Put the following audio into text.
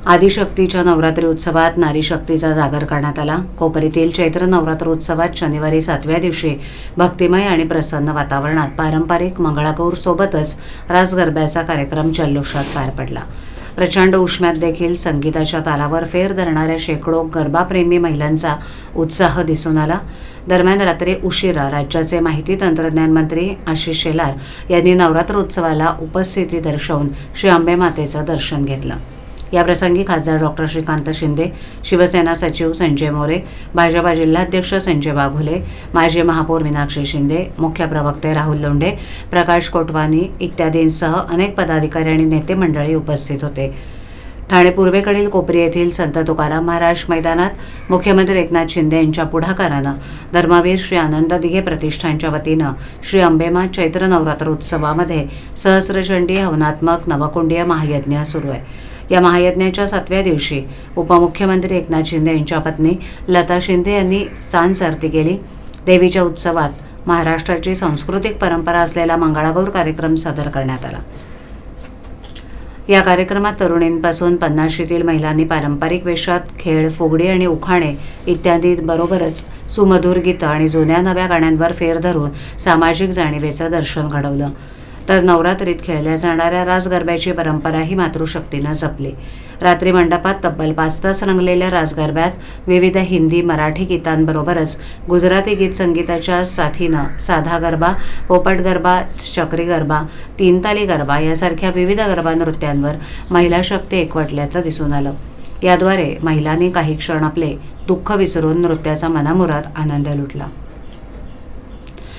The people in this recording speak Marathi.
आदिशक्तीच्या नवरात्री उत्सवात नारी शक्तीचा जागर करण्यात आला। कोपरीतील चैत्र नवरात्रोत्सवात शनिवारी 7व्या दिवशी भक्तिमय आणि प्रसन्न वातावरणात पारंपरिक मंगळागौर सोबतच रास गरब्याचा कार्यक्रम जल्लोषात पार पडला। प्रचंड उष्म्यात देखील संगीताच्या तालावर फेर धरणाऱ्या शेकडो गरबाप्रेमी महिलांचा उत्साह दिसून आला। दरम्यान रात्री उशिरा राज्याचे माहिती तंत्रज्ञान मंत्री आशिष शेलार यांनी नवरात्रोत्सवाला उपस्थिती दर्शवून श्री अंबे मातेचं दर्शन घेतलं। याप्रसंगी खासदार डॉक्टर श्रीकांत शिंदे, शिवसेना सचिव संजय मोरे, भाजपा जिल्हाध्यक्ष संजय वाघुले, माजी महापौर मीनाक्षी शिंदे, मुख्य प्रवक्ते राहुल लोंढे, प्रकाश कोटवानी इत्यादींसह अनेक पदाधिकारी आणि नेते मंडळी उपस्थित होते। ठाणे पूर्वेकडील कोपरी येथील संत तुकाराम महाराज मैदानात मुख्यमंत्री एकनाथ शिंदे यांच्या पुढाकारानं धर्मवीर श्री आनंद दिघे प्रतिष्ठानच्या वतीनं श्री अंबेमा चैत्र नवरात्रोत्सवामध्ये सहस्रचंडी हवनात्मक नवकुंडीय महायज्ञ सुरू आहे। या महायज्ञाच्या 7व्या दिवशी उपमुख्यमंत्री एकनाथ शिंदे यांच्या पत्नी लता शिंदे यांनी सांज आरती केली। देवीच्या उत्सवात महाराष्ट्राची सांस्कृतिक परंपरा असलेला मंगळागौर कार्यक्रम सादर करण्यात आला। या कार्यक्रमात तरुणींपासून 50शीतील महिलांनी पारंपरिक वेशात खेळ, फुगडी आणि उखाणे इत्यादी बरोबरच सुमधुर गीतं आणि जुन्या नव्या गाण्यांवर फेर धरून सामाजिक जाणीवेचं दर्शन घडवलं। तर नवरात्रीत खेळल्या जाणाऱ्या रास गरब्याची परंपराही मातृशक्तीनं जपली। रात्री मंडपात तब्बल 5 तास रंगलेल्या रास गरब्यात विविध हिंदी, मराठी गीतांबरोबरच गुजराती गीत संगीताच्या साथीनं साधा गरबा, पोपट गरबा, चक्री गरबा, तीनताली गरबा यासारख्या विविध गरबा नृत्यांवर महिला शक्ती एकवटल्याचं दिसून आलं। याद्वारे महिलांनी काही क्षण आपले दुःख विसरून नृत्याचा मनमुराद आनंद लुटला।